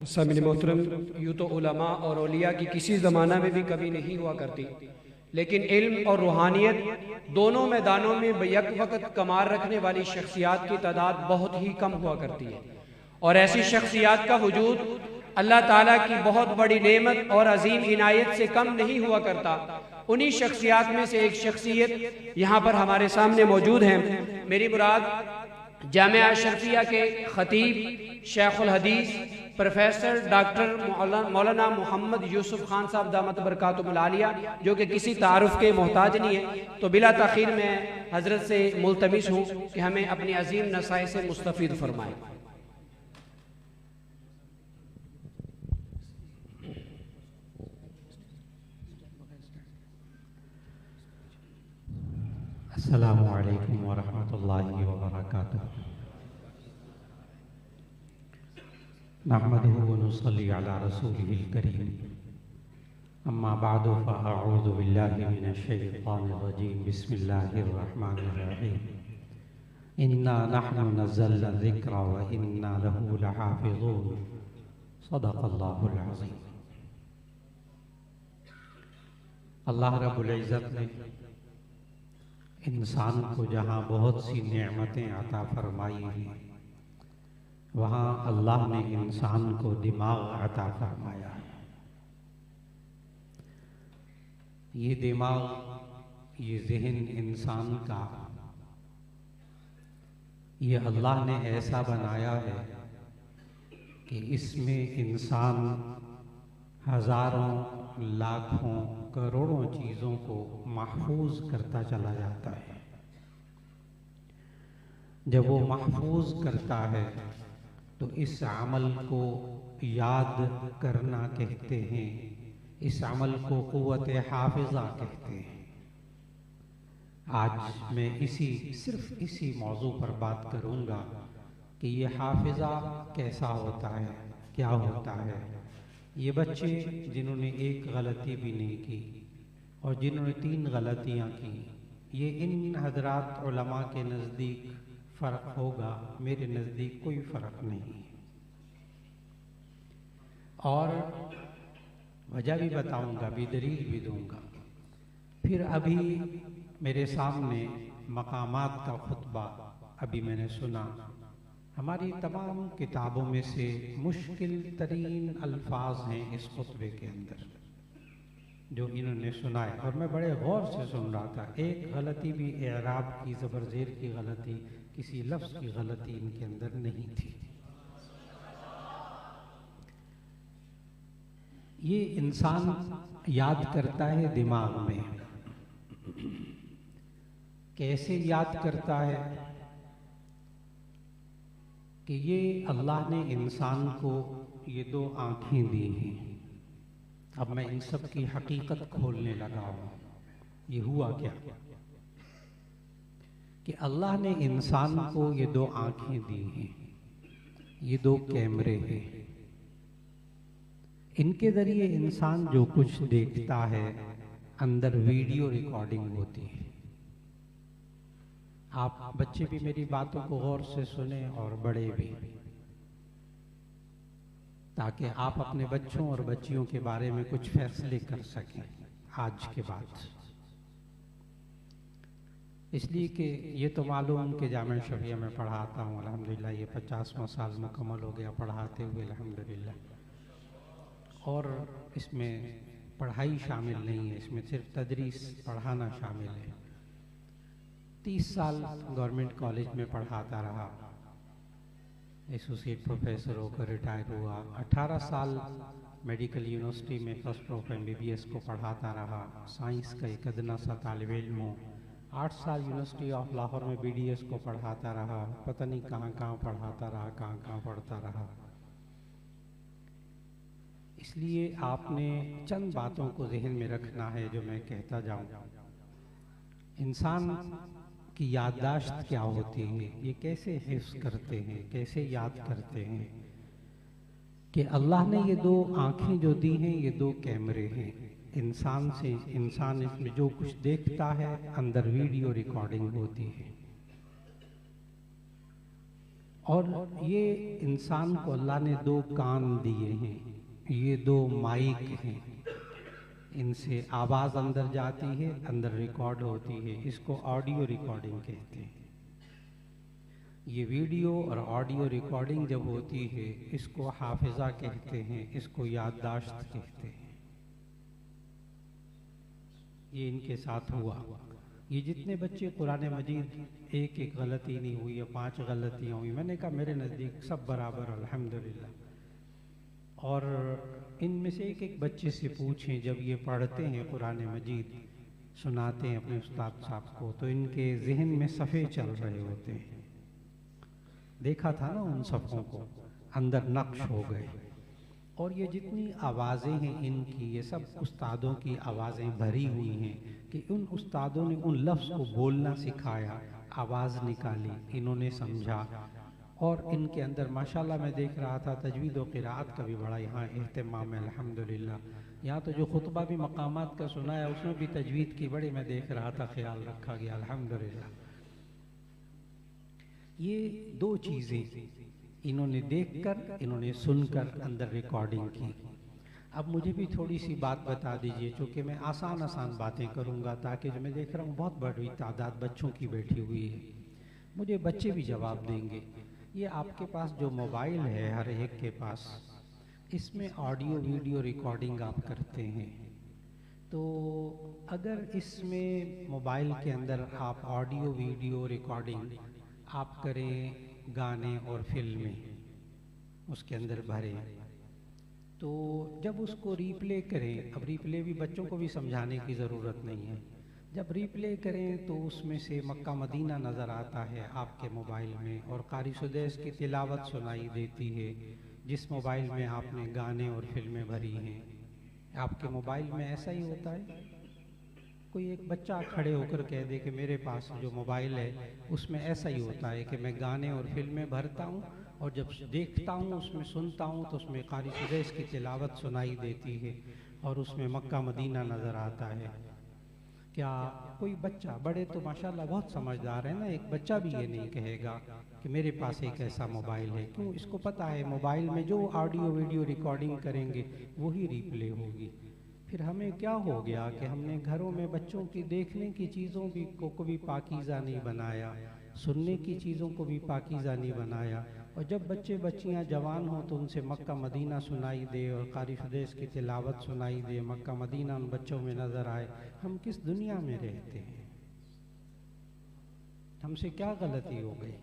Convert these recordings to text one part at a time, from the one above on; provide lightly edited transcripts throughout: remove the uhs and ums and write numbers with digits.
सामिन मोहतरम, यूँ तो उलमा और औलिया की किसी ज़माना में भी कभी नहीं हुआ करती, लेकिन इल्म और रूहानियत दोनों मैदानों में बैक वक्त कमाल रखने वाली शख्सियात की तादाद बहुत ही कम हुआ करती है। और ऐसी शख्सियात का वजूद अल्लाह ताला की बहुत बड़ी नेमत और अजीम इनायत से कम नहीं हुआ करता। उन्हीं शख्सियात में से एक शख्सियत यहाँ पर हमारे सामने मौजूद हैं। मेरी मुराद जामिया अशरफिया के खतीब शेखुल हदीस प्रोफेसर डॉक्टर मौलाना मोहम्मद यूसुफ खान साहब दामत बरकातुहुल आलिया, जो कि किसी तारुफ के मोहताज नहीं है। तो बिला ताखीर मैं हजरत से मुल्तमिस हूँ कि हमें अपनी अजीम नसाई से मुस्तफ़ीद फरमाएं। अस्सलामु अलैकुम वरहमतुल्लाहि वबरकातुहू। नहमदुहु व नुसल्ली अला रसूलिहिल करीम। अम्मा बअदु फ़अऊज़ु बिल्लाहि मिनश शैतानिर रजीम। बिस्मिल्लाहिर रहमानिर रहीम। इन्ना नहनु नज़्ज़लना ज़िक्रा व इन्ना लहू लहाफ़िज़ून। सदक़ल्लाहुल अज़ीम। अल्लाह रब्बुल इज़्ज़त ने इंसान को जहाँ बहुत सी नेमतें अता फरमाई हैं, वहाँ अल्लाह ने इंसान को दिमाग अता फरमाया है। ये दिमाग, ये ज़हन इंसान का, ये अल्लाह ने ऐसा बनाया है कि इसमें इंसान हज़ारों, लाखों, करोड़ों चीज़ों को महफूज करता चला जाता है। जब वो महफूज करता है तो इस अमल को याद करना कहते हैं, इस अमल को क़ुव्वत हाफ़िज़ा कहते हैं। आज मैं सिर्फ इसी मौजू पर बात करूँगा कि ये हाफ़िज़ा कैसा होता है, क्या होता है। ये बच्चे जिन्होंने एक गलती भी नहीं की और जिन्होंने 3 गलतियाँ की, ये इन हज़रात उलमा के नज़दीक फ़र्क होगा, मेरे नज़दीक कोई फ़र्क नहीं। और वजह भी बताऊँगा, भी दलील भी दूँगा। फिर अभी मेरे सामने मकामात का खुतबा अभी मैंने सुना। हमारी तमाम किताबों में से मुश्किल तरीन अल्फाज हैं इस खुतबे के अंदर जो इन्होंने सुनाए, और मैं बड़े गौर से सुन रहा था। एक गलती भी एराब की, ज़बर ज़ेर की गलती, किसी लफ्ज़ की गलती इनके अंदर नहीं थी। ये इंसान याद करता है दिमाग में। कैसे याद करता है कि ये अल्लाह ने इंसान को ये 2 आँखें दी हैं। अब मैं इन सब की हकीकत खोलने लगा हूँ। ये हुआ क्या कि अल्लाह ने इंसान को ये 2 आँखें दी हैं, ये 2 कैमरे हैं। इनके ज़रिए इंसान जो कुछ देखता है, अंदर वीडियो रिकॉर्डिंग होती है। आप बच्चे भी मेरी बातों को गौर से सुने और बड़े भी, ताकि आप अपने बच्चों और बच्चियों के बारे में कुछ फैसले कर सकें आज के बाद। इसलिए कि ये तो मालूम कि जामिया शफिया में पढ़ाता हूँ अल्हम्दुलिल्लाह। ये 50वां साल मुकम्मल हो गया पढ़ाते हुए अल्हम्दुलिल्लाह। और इसमें पढ़ाई शामिल नहीं है, इसमें सिर्फ तदरीस, पढ़ाना शामिल है। 30 साल गवर्नमेंट कॉलेज में पढ़ाता रहा, एसोसिएट प्रोफेसर होकर रिटायर हुआ। 18 साल मेडिकल यूनिवर्सिटी में फर्स्ट ऑफ MBBS को पढ़ाता रहा, साइंस का एक अदना सा तालिब इल्म हूँ। 8 साल यूनिवर्सिटी ऑफ लाहौर में BDS को पढ़ाता रहा, पता नहीं कहाँ कहाँ पढ़ाता रहा, कहाँ कहाँ पढ़ता रहा। इसलिए आपने चंद बातों को जहन में रखना है जो मैं कहता जाऊँ। इंसान की याददाश्त क्या होती है, ये कैसे हिफ्ज़ करते हैं, कैसे याद करते हैं कि अल्लाह ने ये 2 आँखें जो दी हैं, ये 2 कैमरे हैं। इंसान इसमें जो कुछ देखता है, अंदर वीडियो रिकॉर्डिंग होती है। और ये इंसान को अल्लाह ने दो कान दिए हैं, ये दो माइक हैं, इनसे आवाज़ अंदर जाती है, अंदर रिकॉर्ड होती है, इसको ऑडियो रिकॉर्डिंग कहते हैं। ये वीडियो और ऑडियो रिकॉर्डिंग जब होती है इसको हाफिज़ा कहते हैं, इसको याददाश्त कहते हैं। ये इनके साथ हुआ। ये जितने बच्चे कुरान मजीद एक एक गलती नहीं हुई या 5 गलतियाँ हुई, मैंने कहा मेरे नज़दीक सब बराबर अल्हम्दुलिल्लाह। और इनमें से एक एक बच्चे से पूछें, जब ये पढ़ते हैं कुरान मजीद, सुनाते हैं अपने उस्ताद साहब को, तो इनके जहन में सफ़े चल रहे होते हैं। देखा था ना उन सफ़ों को, अंदर नक्श हो गए। और ये जितनी आवाज़ें हैं इनकी, ये सब उस्तादों की आवाज़ें भरी हुई हैं कि उन उस्तादों ने उन लफ्ज़ को बोलना सिखाया, आवाज़ निकाली, इन्होंने समझा। और इनके अंदर माशाल्लाह मैं देख रहा था तजवीद व क़िराअत का भी बड़ा यहाँ एहतमाम है अल्हम्दुलिल्लाह। यहाँ तो जो खुतबा भी मकामात का सुना है उसमें भी तजवीद की बड़ी मैं देख रहा था ख्याल रखा गया अल्हम्दुलिल्लाह। ये दो चीज़ें इन्होंने देखकर, इन्होंने सुनकर अंदर रिकॉर्डिंग की। अब मुझे भी थोड़ी सी बात बता दीजिए, चूँकि मैं आसान आसान बातें करूँगा ताकि जो मैं देख रहा हूँ बहुत बड़ी तादाद बच्चों की बैठी हुई है, मुझे बच्चे भी जवाब देंगे। ये आपके पास जो मोबाइल है हर एक के पास, इसमें ऑडियो वीडियो रिकॉर्डिंग आप करते हैं, तो अगर इसमें मोबाइल के अंदर आप ऑडियो वीडियो रिकॉर्डिंग आप करें, गाने और फिल्में उसके अंदर भरें, तो जब उसको रीप्ले करें, अब रीप्ले भी बच्चों को भी समझाने की ज़रूरत नहीं है, जब रीप्ले करें तो उसमें से मक्का मदीना नज़र आता है आपके मोबाइल में, और कारी सुदैस की तिलावत सुनाई देती है जिस मोबाइल में आपने गाने और फिल्में भरी हैं। आपके मोबाइल में ऐसा ही होता है? कोई एक बच्चा खड़े होकर कह दे कि मेरे पास जो मोबाइल है उसमें ऐसा ही होता है कि मैं गाने और फिल्में भरता हूँ, और जब देखता हूँ उसमें सुनता हूँ तो उसमें कारी सुदैस की तिलावत सुनाई देती है और उसमें मक्का मदीना नज़र आता है। क्या कोई बच्चा, बड़े तो माशाल्लाह बहुत समझदार है ना, एक बच्चा भी ये नहीं कहेगा कि मेरे पास एक ऐसा मोबाइल है। क्यों? इसको पता है मोबाइल में जो ऑडियो वीडियो रिकॉर्डिंग करेंगे वही रिप्ले होगी। फिर हमें क्या हो गया कि हमने घरों में बच्चों की देखने की चीज़ों को भी पाकीज़ा नहीं बनाया, सुनने की चीज़ों को भी पाकीज़ा नहीं बनाया, और जब बच्चे बच्चियां जवान हों तो उनसे मक्का मदीना सुनाई दे और कारी सुदैस की तिलावत सुनाई दे, मक्का मदीना उन बच्चों में नज़र आए। हम किस दुनिया में रहते हैं? हमसे क्या गलती हो गई?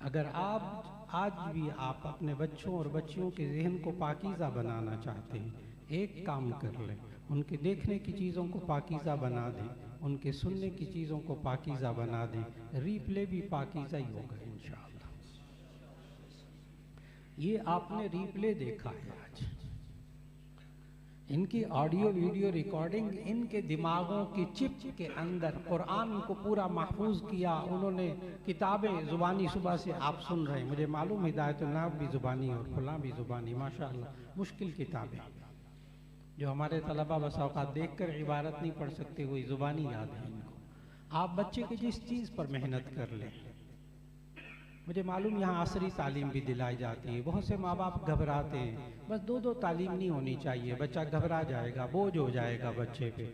अगर आप आज भी आप अपने बच्चों और बच्चियों के जहन को पाकीज़ा बनाना चाहते हैं, एक काम कर लें, उनके देखने की चीज़ों को पाकीज़ा बना दें, उनके सुनने की चीज़ों को पाकीज़ा बना दें, रीप्ले भी पाकीज़ा ही होगा इंशाअल्लाह। ये आपने रीप्ले देखा है आज, इनकी ऑडियो वीडियो रिकॉर्डिंग इनके दिमागों की चिप के अंदर कुरान को पूरा महफूज किया उन्होंने। किताबें ज़ुबानी सुबह से आप सुन रहे हैं, मुझे मालूम हिदायतुन्नाब भी ज़ुबानी और फलां भी ज़ुबानी, माशाअल्लाह मुश्किल किताबें जो हमारे तलबा बस औक़ात देख कर इबारत नहीं पढ़ सकते, वही ज़ुबानी याद है इनको। आप बच्चे की जिस चीज़ पर मेहनत कर लें, मुझे मालूम यहाँ असरी तालीम भी दिलाई जाती है, बहुत से माँ बाप घबराते हैं, बस 2-2 तालीम नहीं होनी चाहिए, बच्चा घबरा जाएगा, बोझ हो जाएगा बच्चे पे।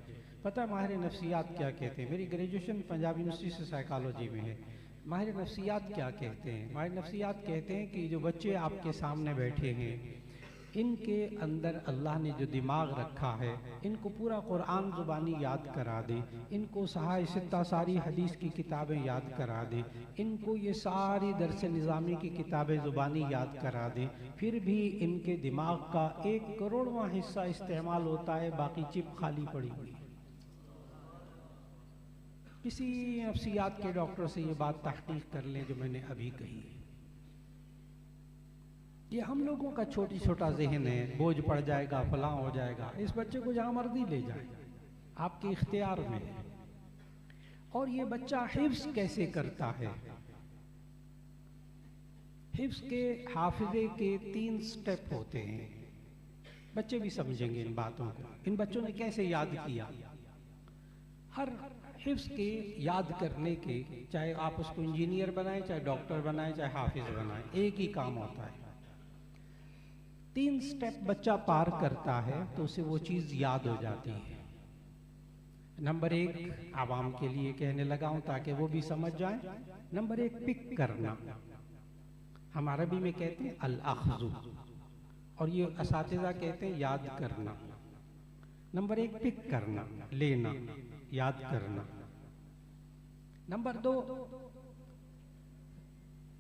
पता है माहिर नफ्सियात क्या कहते हैं? मेरी ग्रेजुएशन पंजाब यूनिवर्सिटी से साइकोलॉजी में है। माहिर नफ्सियात क्या कहते हैं? माहिर नफ्सियात कहते हैं कि जो बच्चे आपके सामने बैठे हैं, इनके अंदर अल्लाह ने जो दिमाग रखा है, इनको पूरा कुरान ज़ुबानी याद करा दे, इनको सहाय सित्ता सारी हदीस की किताबें याद करा दे, इनको ये सारी दरस निज़ामी की किताबें ज़ुबानी याद करा दे, फिर भी इनके दिमाग का 1 करोड़वां हिस्सा इस्तेमाल होता है, बाकी चिप खाली पड़ी हुई। किसी नफ्सियात के डॉक्टर से ये बात तहकीक कर लें जो मैंने अभी कही है। ये हम लोगों का छोटी छोटा जहन है, बोझ पड़ जाएगा, फलां हो जाएगा। इस बच्चे को जहाँ मर्जी ले जाए, आपके इख्तियार में है। और ये बच्चा हिफ्ज़ कैसे करता है? हिफ्ज़ के हाफिज़े के 3 स्टेप होते हैं, बच्चे भी समझेंगे इन बातों को। इन बच्चों ने कैसे याद किया? हर हिफ्ज़ के, याद करने के, चाहे आप उसको इंजीनियर बनाएं, चाहे डॉक्टर बनाएं, चाहे हाफिज बनाएं, एक ही काम होता है। 3 स्टेप बच्चा पार करता है तो उसे वो चीज़ याद हो जाती है। नंबर 1 आवाम के लिए कहने लगा हूं ताकि वो भी समझ जाए। नंबर 1 पिक करना, हम अरबी में कहते हैं अल-अख्ज़ु, और ये असातिज़ा कहते हैं याद करना। नंबर 1 पिक करना, लेना, याद करना। नंबर 2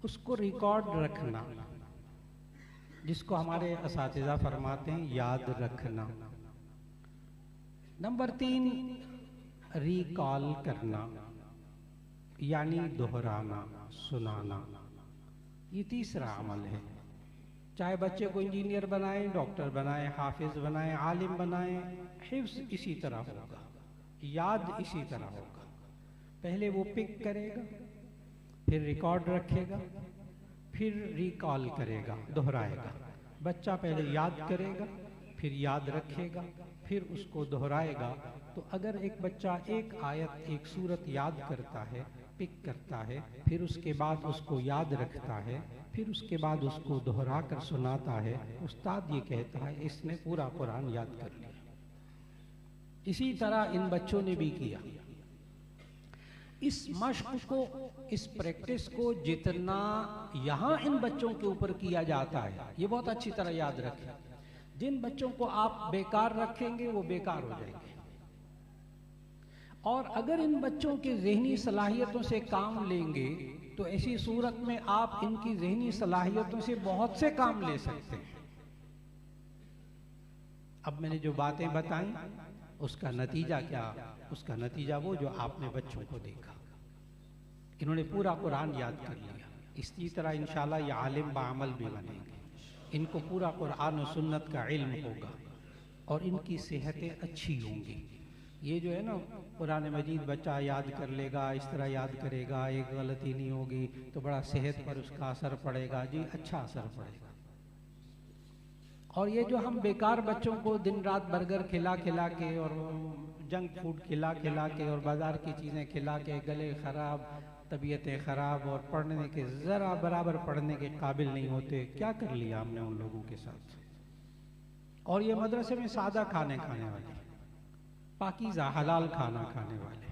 उसको रिकॉर्ड रखना, जिसको हमारे असातिज़ा फरमाते हैं याद रखना। नंबर 3 रिकॉल करना, यानी दोहराना, सुनाना। ये तीसरा अमल है। चाहे बच्चे को इंजीनियर बनाएं, डॉक्टर बनाएं, हाफिज बनाएं, आलिम बनाएं, हिफ्ज़ इसी तरह होगा, याद इसी तरह होगा। पहले वो पिक करेगा, फिर रिकॉर्ड रखेगा, फिर रिकॉल करेगा, दोहराएगा। बच्चा पहले याद करेगा, फिर याद रखेगा, फिर उसको दोहराएगा। तो अगर एक बच्चा एक आयत, एक सूरत याद करता है, पिक करता है, फिर उसके बाद उसको याद रखता है, फिर उसके बाद उसको दोहरा कर सुनाता है, उस्ताद ये कहता है इसने पूरा कुरान याद कर लिया। इसी तरह इन बच्चों ने भी किया। इस मश्क को, इस प्रैक्टिस को जितना यहाँ इन बच्चों के ऊपर किया जाता है, ये बहुत अच्छी तरह याद रखें। जिन बच्चों को आप बेकार रखेंगे वो बेकार हो जाएंगे, और अगर इन बच्चों की ज़हनी सलाहियतों से काम लेंगे तो ऐसी सूरत में आप इनकी ज़हनी सलाहियतों से बहुत से काम ले सकते हैं। अब मैंने जो बातें बताई उसका नतीजा क्या? उसका नतीजा वो जो आपने बच्चों को देखा, इन्होंने पूरा कुरान याद कर लिया। इसी तरह इंशाल्लाह ये आलिम बाअमल भी बनेंगे, इनको पूरा कुरान और सुन्नत का इल्म होगा और इनकी सेहतें अच्छी होंगी। ये जो है ना कुरान मजीद बच्चा याद कर लेगा, इस तरह याद करेगा, एक गलती नहीं होगी तो बड़ा सेहत पर उसका असर पड़ेगा, जी अच्छा असर पड़ेगा। और ये जो हम बेकार बच्चों को दिन रात बर्गर खिला खिला के और जंक फूड खिला खिला के और बाजार की चीज़ें खिला के गले ख़राब, तबीयतें ख़राब और पढ़ने के ज़रा बराबर पढ़ने के काबिल नहीं होते, क्या कर लिया हमने उन लोगों के साथ। और ये मदरसे में सादा खाने वाले, पाकीज़ा हलाल खाना खाने वाले,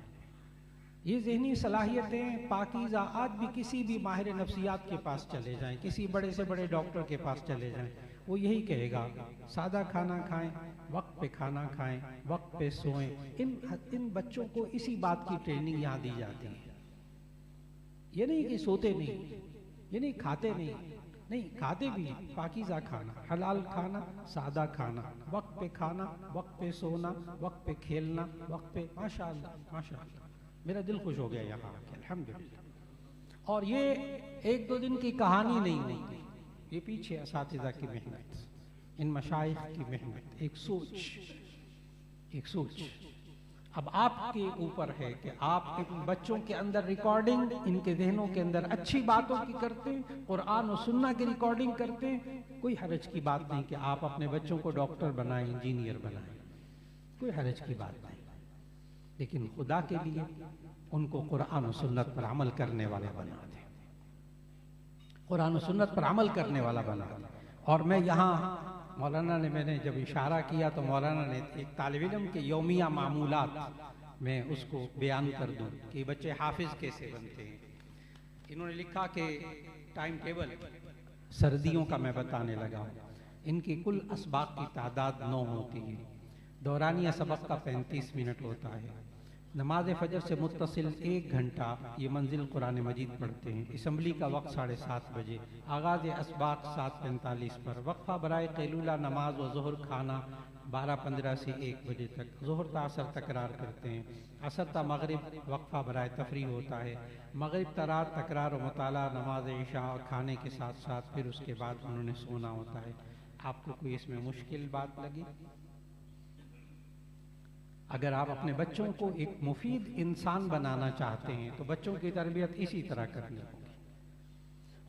ये ज़हनी सलाहियतें पाकीज़ा आज भी किसी भी माहिर नफ्सियात के पास चले जाएं, किसी बड़े से बड़े डॉक्टर के पास चले जाएं, वो यही कहेगा सादा खाना खाएं, वक्त पे खाना खाएं, वक्त पे सोएं। इन बच्चों को इसी बात की ट्रेनिंग यहाँ दी जाती है। ये नहीं कि सोते नहीं, ये नहीं खाते नहीं, खाते भी, पाकीज़ा खाना, हलाल खाना, सादा खाना, वक्त पे खाना, वक्त पे सोना, वक्त पे खेलना, वक्त पे, माशाअल्लाह माशाअल्लाह, मेरा दिल खुश हो गया यहाँ आके, अल्हम्दुलिल्लाह। और ये 1-2 दिन की कहानी नहीं हुई, ये पीछे असातिज़ा की मेहनत, इन मशाइख की मेहनत, एक सोच। अब आपके ऊपर है कि आप इन बच्चों के अंदर रिकॉर्डिंग, इनके जहनों के अंदर अच्छी बातों की करते हैं, कुरान और सुन्ना की रिकॉर्डिंग करते हैं। कोई हरज की बात नहीं कि आप अपने बच्चों को डॉक्टर बनाएं, इंजीनियर बनाएं, कोई हरज की बात नहीं। लेकिन खुदा के लिए उनको कुरान और सुन्नत पर अमल करने वाला बना दें, कुरान और सुन्नत पर अमल करने वाला बना दें। और मैं यहाँ मौलाना ने, मैंने जब इशारा किया तो मौलाना ने एक तालिब इल्म के यौमिया मामूलात में उसको बयान कर दूं कि बच्चे हाफिज कैसे बनते हैं। इन्होंने लिखा कि टाइम टेबल सर्दियों का मैं बताने लगा। इनकी कुल असबाक की तादाद 9 होती है। दौरानिया सबक का 35 मिनट होता है। नमाज फजर से मुत्तसिल 1 घंटा ये मंजिल कुरान मजीद पढ़ते हैं। असम्बली का वक्त 7:30 बजे, आगाज़ असबाक 7:45 पर, वक्फा बराए कैलूला नमाज व ज़ोहर खाना 12:15 से 1 बजे तक, ज़ोहर ता असर तकरार करते हैं, असर ता मगरिब वक्फा बराए तफरी होता है, मगरिब ता रात तकरार व मुताला, नमाज इशा और खाने के साथ साथ फिर उसके बाद उन्होंने सोना होता है। आपको कोई इसमें मुश्किल बात लगी? अगर आप अपने बच्चों को एक मुफीद इंसान बनाना चाहते हैं तो बच्चों की तरबियत इसी तरह करनी होगी।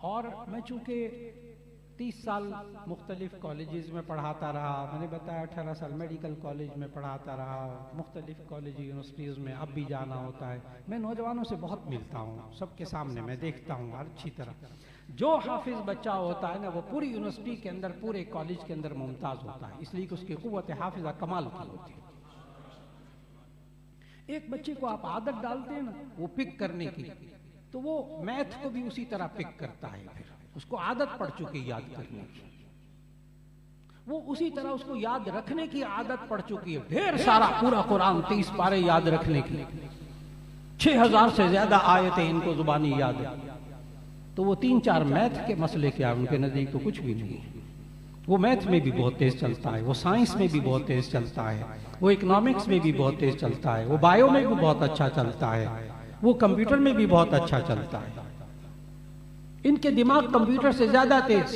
और मैं चूँकि 30 साल मुख्तलिफ कॉलेजेस में पढ़ाता रहा। मैंने बताया 18 साल मेडिकल कॉलेज में पढ़ाता रहा, मुख्तलिफ कॉलेज यूनिवर्सिटीज़ में अब भी जाना होता है। मैं नौजवानों से बहुत मिलता हूँ, सबके सामने मैं देखता हूँ अच्छी तरह। जो हाफिज बच्चा होता है ना, वो पूरी यूनिवर्सिटी के अंदर, पूरे कॉलेज के अंदर मुमताज़ होता है, इसलिए कि उसकी क़ुव्वत हाफिज़ा कमाल की होती है। एक बच्चे को आप आदत डालते हैं ना वो पिक करने की, तो वो मैथ को भी उसी तरह पिक करता है। फिर उसको आदत पड़ चुकी है याद करने की, वो उसी तरह उसको याद रखने की आदत पड़ चुकी है। ढेर सारा पूरा कुरान 30 पारे याद रखने की, 6000 से ज्यादा आयतें इनको जुबानी याद है। तो वो 3-4 मैथ के मसले क्या, उनके नजदीक तो कुछ भी नहीं है। वो मैथ में भी बहुत तेज चलता है, वो साइंस में भी बहुत तेज चलता है, वो इकोनॉमिक्स में भी बहुत तेज चलता है, वो बायो में भी बहुत अच्छा चलता है, वो कंप्यूटर में भी बहुत अच्छा चलता है। इनके दिमाग कंप्यूटर से ज्यादा तेज।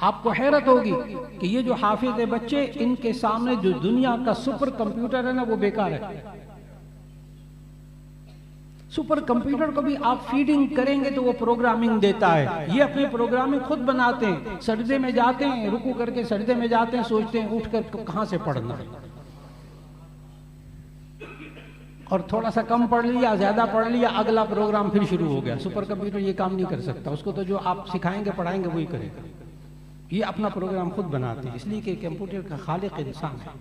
आपको हैरत होगी कि ये जो हाफिज है बच्चे, इनके सामने जो दुनिया का सुपर कंप्यूटर है ना वो बेकार है। सुपर कंप्यूटर को भी आप फीडिंग करेंगे तो वो प्रोग्रामिंग देता है। ये अपनी प्रोग्रामिंग खुद बनाते हैं। सजदे में जाते हैं, रुकू करके सजदे में जाते हैं, सोचते हैं उठकर कहां से पढ़ना है, और थोड़ा सा कम पढ़ लिया, ज्यादा पढ़ लिया, अगला प्रोग्राम फिर शुरू हो गया। सुपर कंप्यूटर ये काम नहीं कर सकता, उसको तो जो आप सिखाएंगे पढ़ाएंगे वही करेगा। ये अपना प्रोग्राम खुद बनाते हैं, इसलिए कि कंप्यूटर का खालिक इंसान है।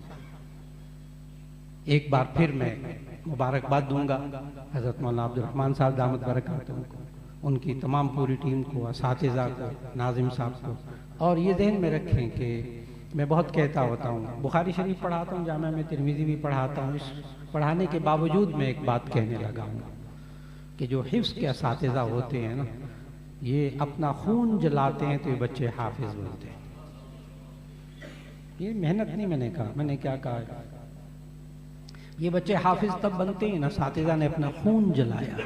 एक बार फिर मैं मुबारकबाद दूंगा हजरत मौलाना अब्दुल रहमान साहब दामत बरकातहू को, उनकी तमाम पूरी टीम को, असातिज़ा को, नाजिम साहब को। और ये ज़हन में रखें कि मैं बहुत कहता होता हूँ, बुखारी शरीफ पढ़ाता हूँ, जामिया में तिरमिज़ी भी पढ़ाता हूँ। इस पढ़ाने के बावजूद मैं एक बात कहने लगा हूँ कि जो हिफ्ज़ के असातिज़ा होते हैं ना, ये अपना खून जलाते हैं तो ये बच्चे हाफिज बनते हैं। ये मेहनत नहीं मैंने कहा, मैंने क्या कहा, ये बच्चे हाफिज तब बनते हैं ना असातिज़ा ने अपना खून जलाया,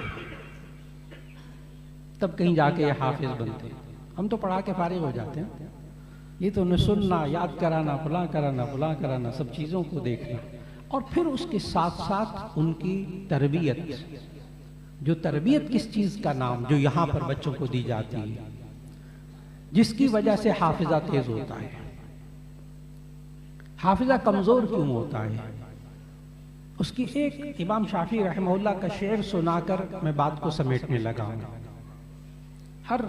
तब कहीं जाके ये हाफिज बनते हैं। हम तो पढ़ा के फारिग हो जाते हैं। ये तो न सुनना, याद कराना, फलां कराना, फलां कराना, सब चीज़ों को देखना, और फिर उसके साथ साथ उनकी तरबियत। जो तरबियत किस चीज़ का नाम जो यहाँ पर बच्चों को दी जाती है, जिसकी वजह से हाफिजा तेज होता है। हाफिजा कमज़ोर क्यों होता है, उसकी एक इमाम शाफी रहमहुल्लाह का शेर सुनाकर मैं बात को समेटने लगा हूँ। हर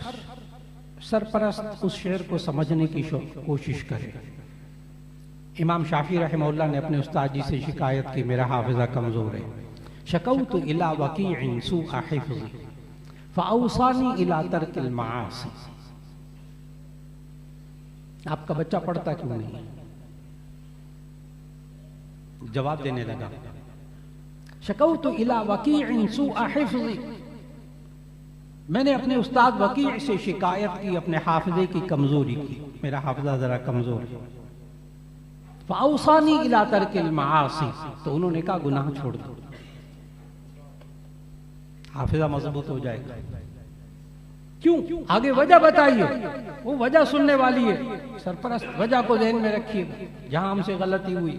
सरपरस्त उस शेर को समझने की कोशिश करे। इमाम शाफी रहमहुल्लाह ने अपने उस्ताद जी से शिकायत की, मेरा हाफिजा कमज़ोर है। शकौतु इला वकीअन सूअ हिफ्ज़ी फ़अौसानी इला तर्किल मआसी। आपका बच्चा पढ़ता क्यों नहीं? जवाब देने लगा, शकौतु इला वकीअन सूअ हिफ्ज़ी, मैंने अपने उस्ताद वकीअ से शिकायत की अपने हाफिजे की कमजोरी की, मेरा हाफिजा जरा कमजोर है। फ़अौसानी इला तर्किल मआसी, तो उन्होंने कहा गुनाह छोड़ दो, हाफिजा मजबूत हो जाएगा। क्यों? आगे वजह बताइए, वो वजह सुनने वाली है। सरपरस्त वजह को ध्यान में रखिए, जहां हमसे गलती हुई।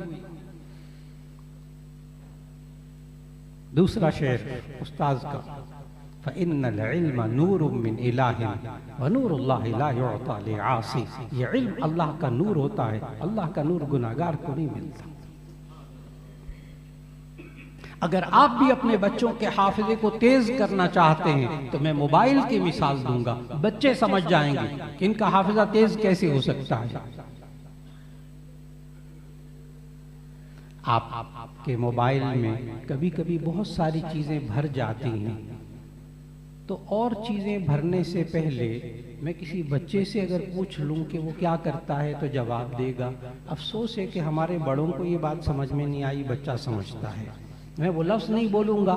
दूसरा शेर उस्ताद का, फ़इन्नल इल्म नूरुम मिन इलाहिन व नूरुल्लाहि ला युअता लिआसी। ये इल्म अल्लाह का नूर होता है, अल्लाह का नूर गुनाहगार को नहीं मिलता। अगर आप भी अपने बच्चों के हाफिजे को तेज करना चाहते हैं तो मैं मोबाइल की मिसाल दूंगा, बच्चे समझ जाएंगे कि इनका हाफिजा तेज कैसे हो सकता है। आपके मोबाइल में कभी कभी बहुत सारी चीजें भर जाती हैं, तो और चीजें भरने से पहले मैं किसी बच्चे से अगर पूछ लूं कि वो क्या करता है तो जवाब देगा। अफसोस है कि हमारे बड़ों को ये बात समझ में नहीं आई, बच्चा समझता है। मैं वो लफ्ज़ नहीं बोलूँगा,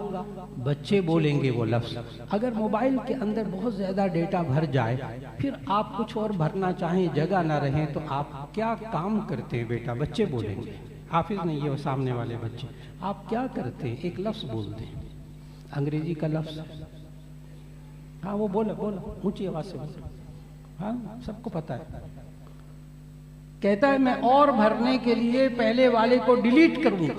बच्चे बोलेंगे वो लफ्ज़। अगर मोबाइल के अंदर बहुत ज़्यादा डेटा भर जाए, फिर आप कुछ और भरना चाहें, जगह ना रहे, तो आप क्या काम करते हैं बेटा? बच्चे बोलेंगे, हाफिज नहीं है वो सामने वाले बच्चे। आप क्या करते हैं? एक लफ्ज़ बोलते हैं, अंग्रेजी का लफ्ज़। हाँ वो बोला ऊंची आवाज़ से बोला, हाँ सबको पता है। कहता है मैं और भरने के लिए पहले वाले को डिलीट करूंगा।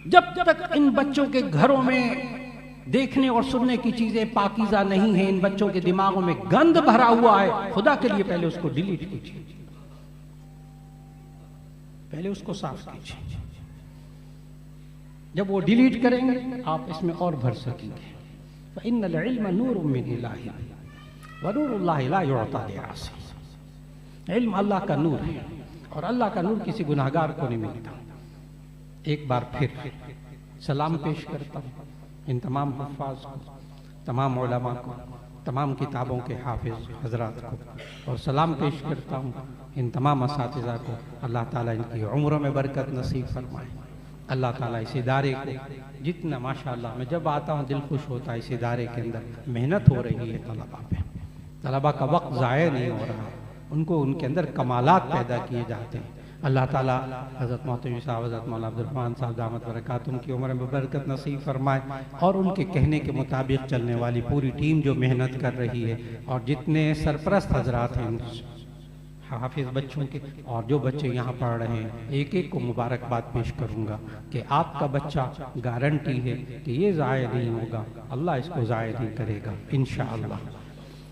जब तक इन बच्चों के घरों में देखने और सुनने की चीजें पाकीज़ा नहीं है, इन बच्चों के दिमागों में गंद भरा हुआ है, खुदा के लिए पहले उसको डिलीट कीजिए, पहले उसको साफ कीजिए। जब वो डिलीट करेंगे आप इसमें और भर सकेंगे। फ़इन्नल इल्म नूरुम मिन इलाही व नूरुल्लाहि ला युअता लिआसी। इल्म अल्लाह का नूर है और अल्लाह का नूर किसी गुनाहगार को नहीं मिलता। एक बार फिर सलाम पेश करता हूँ इन तमाम हुफ़ाज़ को, तमाम उलमा को, तमाम किताबों के हाफिज़ हज़रात को, और सलाम पेश करता हूँ इन तमाम असातिज़ा को। अल्लाह ताला इनकी उम्रों में बरकत नसीब फरमाए। अल्लाह ताला इस इदारे को जितना, माशाअल्लाह मैं जब आता हूँ दिल खुश होता है। इस इदारे के अंदर मेहनत हो रही है तलबा पे, तलबा का वक्त ज़ाया नहीं हो रहा, उनको उनके अंदर कमालात पैदा किए जाते हैं। अल्लाह ताला हज़रत मोहतरम साहब, हज़रत मौलाना अब्दुर्रहमान साहब दामत बरकातुहum की उम्र में बरकत नसीब फरमाए, और उनके कहने के मुताबिक चलने वाली पूरी टीम जो मेहनत कर रही है, और जितने सरपरस्त हजरात हैं हाफिज बच्चों के, और जो बच्चे यहाँ पढ़ रहे हैं, एक एक को मुबारकबाद पेश करूँगा कि आपका बच्चा गारंटी है कि ये ज़ाया नहीं होगा, अल्लाह इसको ज़ाया नहीं करेगा इंशाअल्लाह।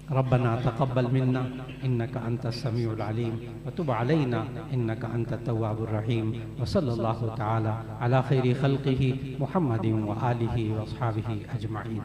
रब्बना तक़ब्बल मिन्ना इन्नका अंतस समीउल अलीम व तुब अलैना इन्नका अंतत तव्वाबुर रहीम व सल्लल्लाहु तआला अला खैरि खल्क़िही मुहम्मदिन व आलिही व अस्हाबिही अजमईन।